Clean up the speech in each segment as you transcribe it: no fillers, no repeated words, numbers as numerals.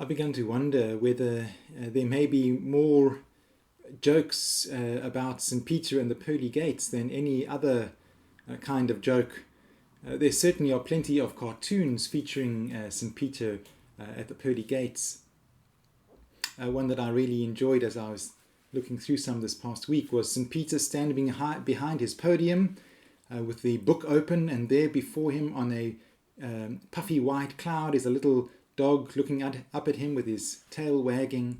I began to wonder whether there may be more jokes about St. Peter and the pearly gates than any other kind of joke. There certainly are plenty of cartoons featuring St. Peter at the pearly gates. One that I really enjoyed as I was looking through some this past week was St. Peter standing behind his podium with the book open, and there before him on a puffy white cloud is a little dog looking up at him with his tail wagging,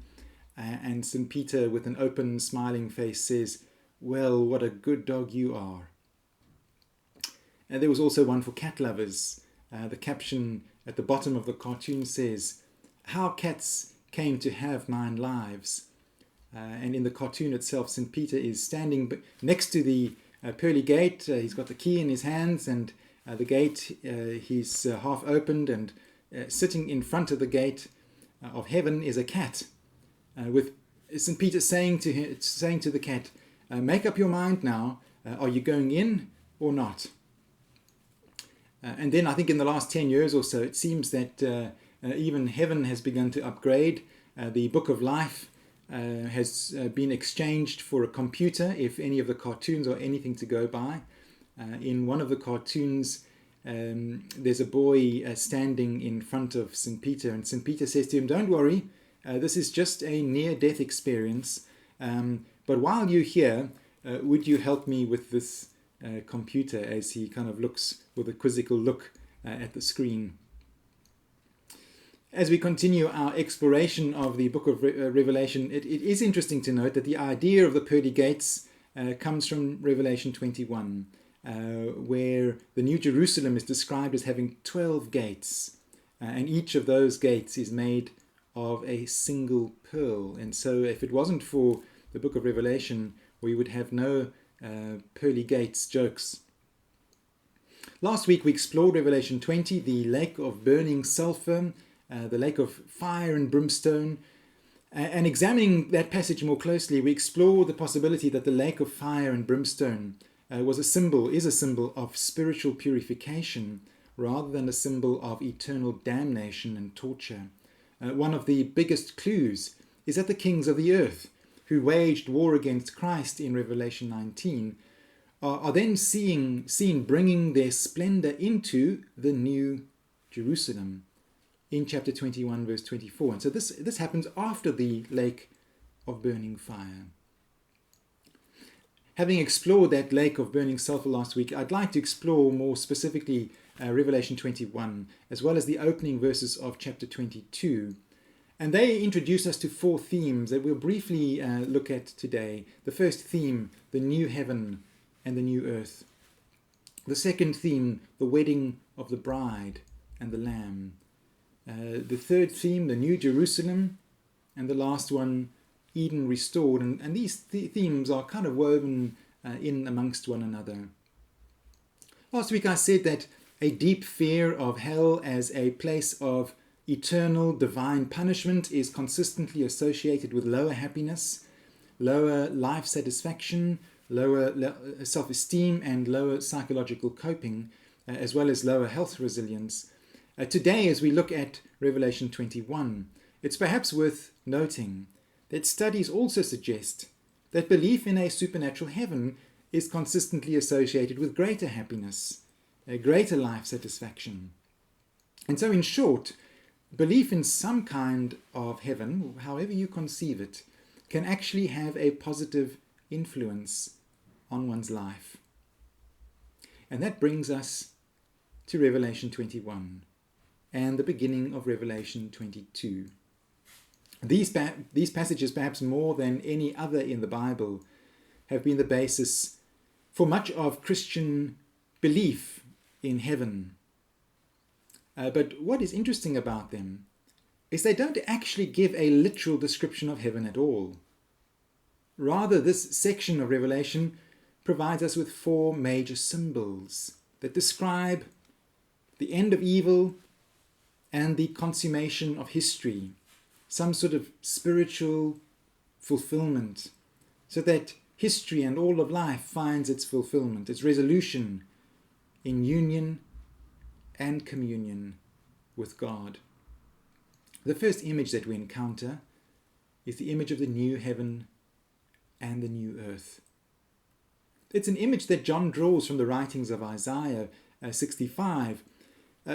and St. Peter with an open smiling face says, "Well, what a good dog you are." And there was also one for cat lovers. The caption at the bottom of the cartoon says, "How cats came to have 9 lives." And in the cartoon itself, St. Peter is standing next to the pearly gate. He's got the key in his hands, and the gate he's half opened, and sitting in front of the gate of heaven is a cat, with St. Peter saying to the cat, "Make up your mind now. Are you going in or not?" And then I think in the last 10 years or so, it seems that even heaven has begun to upgrade. The Book of Life has been exchanged for a computer, if any of the cartoons are anything to go by. In one of the cartoons, there's a boy standing in front of St. Peter, and St. Peter says to him, "Don't worry, this is just a near-death experience, but while you're here, would you help me with this computer?" as he kind of looks with a quizzical look at the screen. As we continue our exploration of the book of Revelation, it is interesting to note that the idea of the pearly gates comes from Revelation 21, where the New Jerusalem is described as having 12 gates, and each of those gates is made of a single pearl. And so if it wasn't for the book of Revelation, we would have no pearly gates jokes. Last week we explored Revelation 20, the lake of burning sulfur, the lake of fire and brimstone. And examining that passage more closely, we explore the possibility that the lake of fire and brimstone is a symbol of spiritual purification rather than a symbol of eternal damnation and torture. One of the biggest clues is that the kings of the earth, who waged war against Christ in Revelation 19, are then seen bringing their splendor into the New Jerusalem in chapter 21, verse 24. And so this happens after the lake of burning fire. Having explored that lake of burning sulfur last week, I'd like to explore more specifically Revelation 21, as well as the opening verses of chapter 22. And they introduce us to 4 themes that we'll briefly look at today. The first theme, the new heaven and the new earth. The second theme, the wedding of the bride and the lamb. The third theme, the New Jerusalem, and the last one, Eden restored. And these themes are kind of woven in amongst one another. Last week I said that a deep fear of hell as a place of eternal divine punishment is consistently associated with lower happiness, lower life satisfaction, lower self-esteem, and lower psychological coping, as well as lower health resilience. Today, as we look at Revelation 21, it's perhaps worth noting that studies also suggest that belief in a supernatural heaven is consistently associated with greater happiness, a greater life satisfaction. And so, in short, belief in some kind of heaven, however you conceive it, can actually have a positive influence on one's life. And that brings us to Revelation 21. And the beginning of Revelation 22. These passages, perhaps more than any other in the Bible, have been the basis for much of Christian belief in heaven. But what is interesting about them is they don't actually give a literal description of heaven at all. Rather, this section of Revelation provides us with 4 major symbols that describe the end of evil and the consummation of history, some sort of spiritual fulfillment, so that history and all of life finds its fulfillment, its resolution in union and communion with God. The first image that we encounter is the image of the new heaven and the new earth. It's an image that John draws from the writings of Isaiah 65.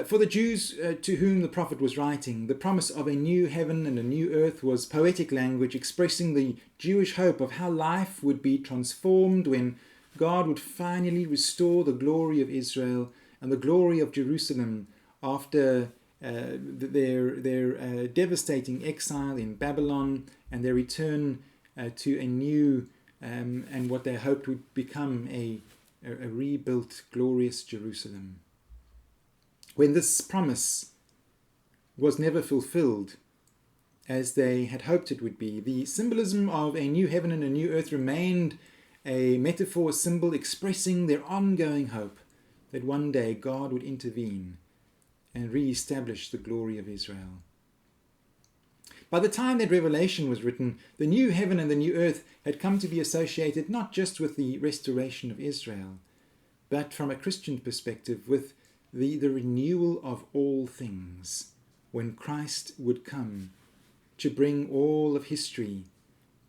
For the Jews to whom the prophet was writing, the promise of a new heaven and a new earth was poetic language expressing the Jewish hope of how life would be transformed when God would finally restore the glory of Israel and the glory of Jerusalem after their devastating exile in Babylon and their return to a new and what they hoped would become a rebuilt, glorious Jerusalem. When this promise was never fulfilled as they had hoped it would be, the symbolism of a new heaven and a new earth remained a metaphor, a symbol expressing their ongoing hope that one day God would intervene and re-establish the glory of Israel. By the time that Revelation was written, the new heaven and the new earth had come to be associated not just with the restoration of Israel, but from a Christian perspective with the renewal of all things, when Christ would come to bring all of history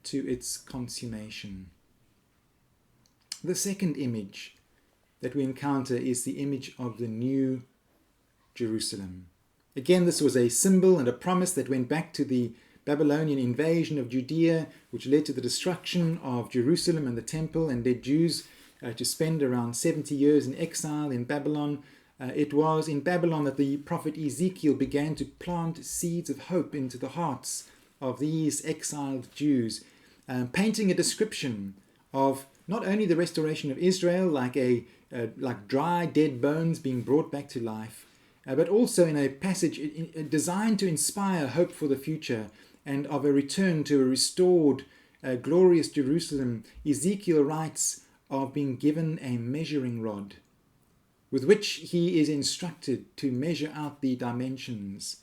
to its consummation. The second image that we encounter is the image of the new Jerusalem. Again, this was a symbol and a promise that went back to the Babylonian invasion of Judea, which led to the destruction of Jerusalem and the temple and led Jews to spend around 70 years in exile in Babylon. It was in Babylon that the prophet Ezekiel began to plant seeds of hope into the hearts of these exiled Jews, painting a description of not only the restoration of Israel, like dry, dead bones being brought back to life, but also in a passage designed to inspire hope for the future and of a return to a restored, glorious Jerusalem. Ezekiel writes of being given a measuring rod with which he is instructed to measure out the dimensions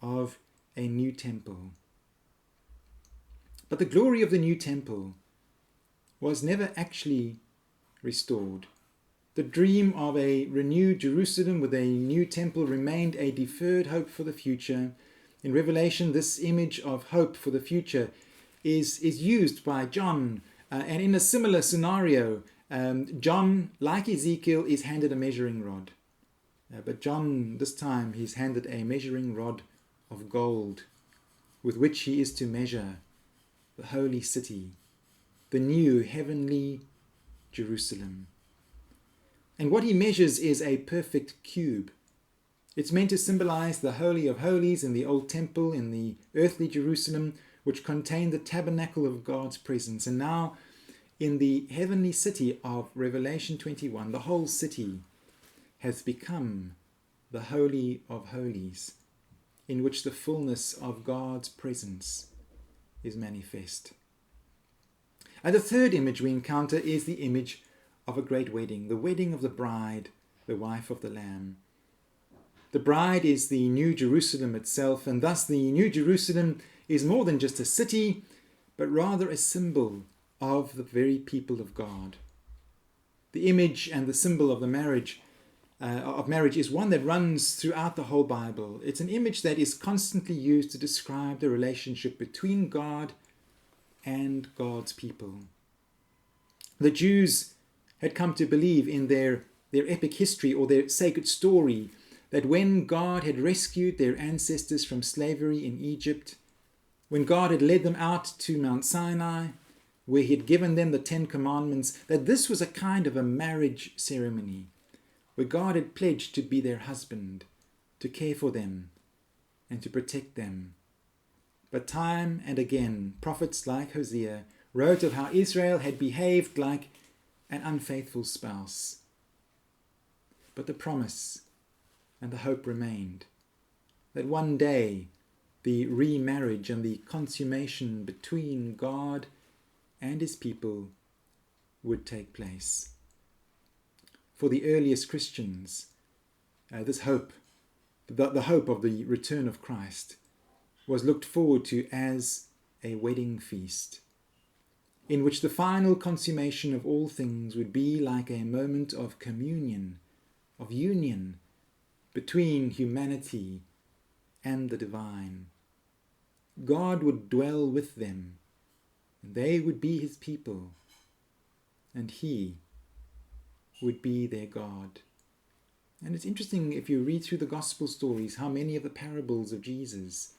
of a new temple. But the glory of the new temple was never actually restored. The dream of a renewed Jerusalem with a new temple remained a deferred hope for the future. In Revelation, this image of hope for the future is used by John. And in a similar scenario, John, like Ezekiel, is handed a measuring rod. But John, this time, he's handed a measuring rod of gold with which he is to measure the holy city, the new heavenly Jerusalem. And what he measures is a perfect cube. It's meant to symbolize the Holy of Holies in the old temple in the earthly Jerusalem, which contained the tabernacle of God's presence. And now, in the heavenly city of Revelation 21, the whole city has become the Holy of Holies, in which the fullness of God's presence is manifest. And the third image we encounter is the image of a great wedding, the wedding of the bride, the wife of the Lamb. The bride is the New Jerusalem itself, and thus the New Jerusalem is more than just a city, but rather a symbol of the very people of God. The image and the symbol of the marriage is one that runs throughout the whole Bible. It's an image that is constantly used to describe the relationship between God and God's people. The Jews had come to believe in their epic history or their sacred story that when God had rescued their ancestors from slavery in Egypt, when God had led them out to Mount Sinai, where he had given them the 10 Commandments, that this was a kind of a marriage ceremony, where God had pledged to be their husband, to care for them, and to protect them. But time and again, prophets like Hosea wrote of how Israel had behaved like an unfaithful spouse. But the promise and the hope remained that one day the remarriage and the consummation between God and his people would take place. For the earliest Christians, this hope, the hope of the return of Christ, was looked forward to as a wedding feast, in which the final consummation of all things would be like a moment of communion, of union between humanity and the divine. God would dwell with them, and they would be his people, and he would be their God. And it's interesting, if you read through the gospel stories, how many of the parables of Jesus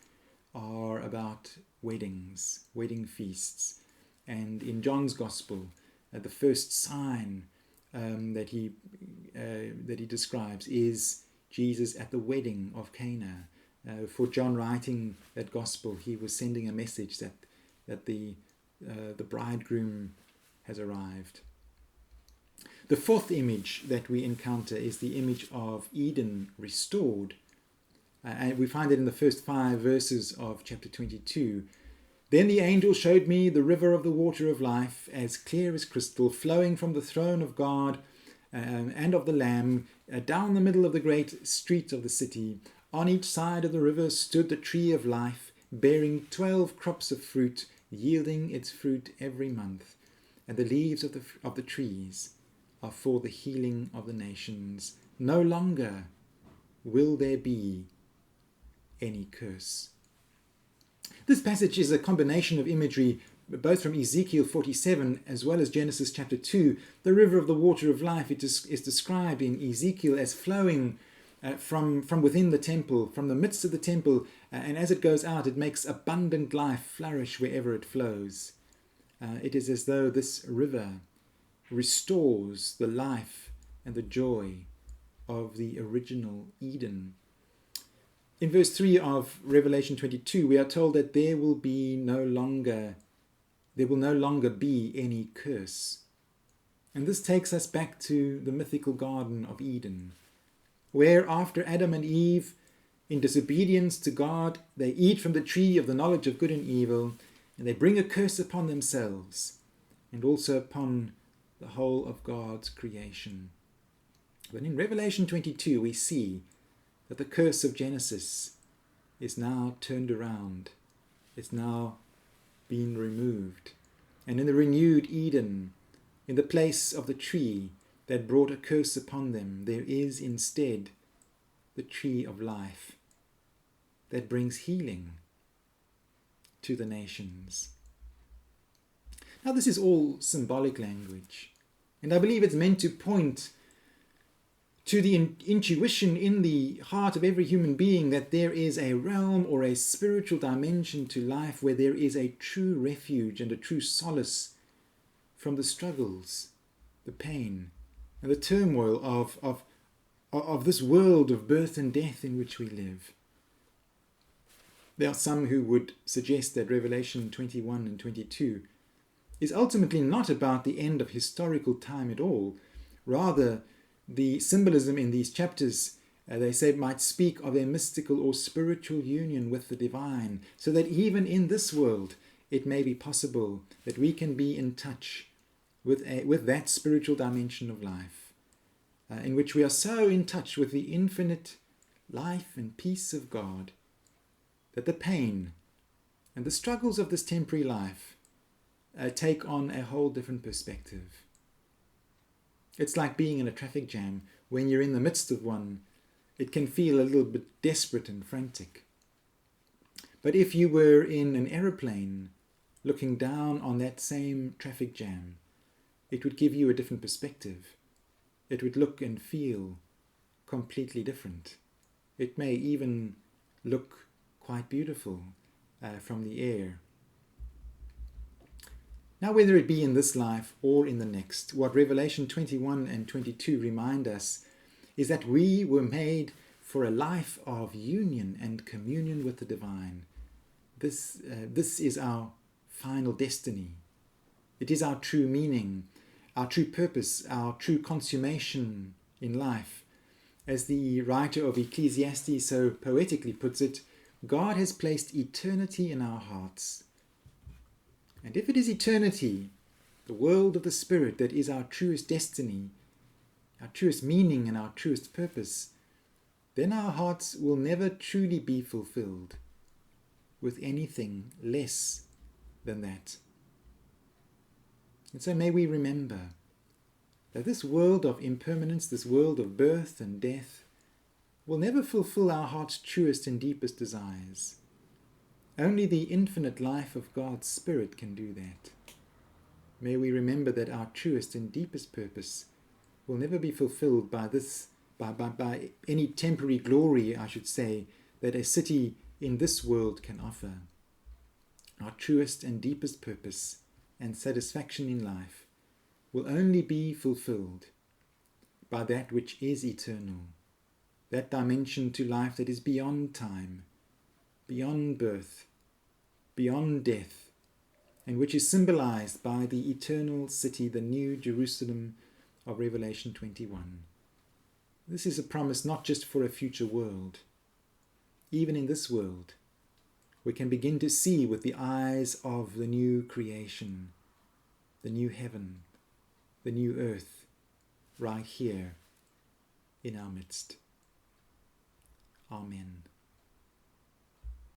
are about weddings, wedding feasts. And in John's gospel, the first sign that he describes is Jesus at the wedding of Cana. For John writing that gospel, he was sending a message that the bridegroom has arrived. The fourth image that we encounter is the image of Eden restored. And we find it in the first 5 verses of chapter 22. Then the angel showed me the river of the water of life, as clear as crystal, flowing from the throne of God and of the Lamb, down the middle of the great street of the city. On each side of the river stood the tree of life, bearing 12 crops of fruit, yielding its fruit every month. And the leaves of the trees are for the healing of the nations. No longer will there be any curse. This passage is a combination of imagery both from Ezekiel 47 as well as Genesis chapter 2. The river of the water of life is described in Ezekiel as flowing from within the temple, from the midst of the temple, and as it goes out, it makes abundant life flourish wherever it flows. It is as though this river restores the life and the joy of the original Eden. In verse 3 of Revelation 22, we are told that there will no longer be any curse. And this takes us back to the mythical Garden of Eden, where after Adam and Eve, in disobedience to God, they eat from the tree of the knowledge of good and evil, and they bring a curse upon themselves and also upon the whole of God's creation. But in Revelation 22, we see that the curse of Genesis is now turned around. It's now been removed. And in the renewed Eden, in the place of the tree that brought a curse upon them, there is instead the tree of life that brings healing to the nations. Now, this is all symbolic language, and I believe it's meant to point to the intuition in the heart of every human being that there is a realm or a spiritual dimension to life where there is a true refuge and a true solace from the struggles, the pain, and the turmoil of this world of birth and death in which we live. There are some who would suggest that Revelation 21 and 22 is ultimately not about the end of historical time at all. Rather, the symbolism in these chapters, they say, might speak of a mystical or spiritual union with the divine, so that even in this world it may be possible that we can be in touch with that spiritual dimension of life, in which we are so in touch with the infinite life and peace of God that the pain and the struggles of this temporary life take on a whole different perspective. It's like being in a traffic jam. When you're in the midst of one, it can feel a little bit desperate and frantic. But if you were in an aeroplane looking down on that same traffic jam, it would give you a different perspective. It would look and feel completely different. It may even look quite beautiful from the air. Now, whether it be in this life or in the next, what Revelation 21 and 22 remind us is that we were made for a life of union and communion with the divine. This is our final destiny. It is our true meaning, our true purpose, our true consummation in life. As the writer of Ecclesiastes so poetically puts it, God has placed eternity in our hearts. And if it is eternity, the world of the Spirit, that is our truest destiny, our truest meaning and our truest purpose, then our hearts will never truly be fulfilled with anything less than that. And so may we remember that this world of impermanence, this world of birth and death, will never fulfill our heart's truest and deepest desires. Only the infinite life of God's Spirit can do that. May we remember that our truest and deepest purpose will never be fulfilled by any temporary glory, I should say, that a city in this world can offer. Our truest and deepest purpose and satisfaction in life will only be fulfilled by that which is eternal, that dimension to life that is beyond time, beyond birth, beyond death, and which is symbolized by the eternal city, the New Jerusalem of Revelation 21. This is a promise not just for a future world. Even in this world, we can begin to see with the eyes of the new creation, the new heaven, the new earth, right here in our midst. Amen.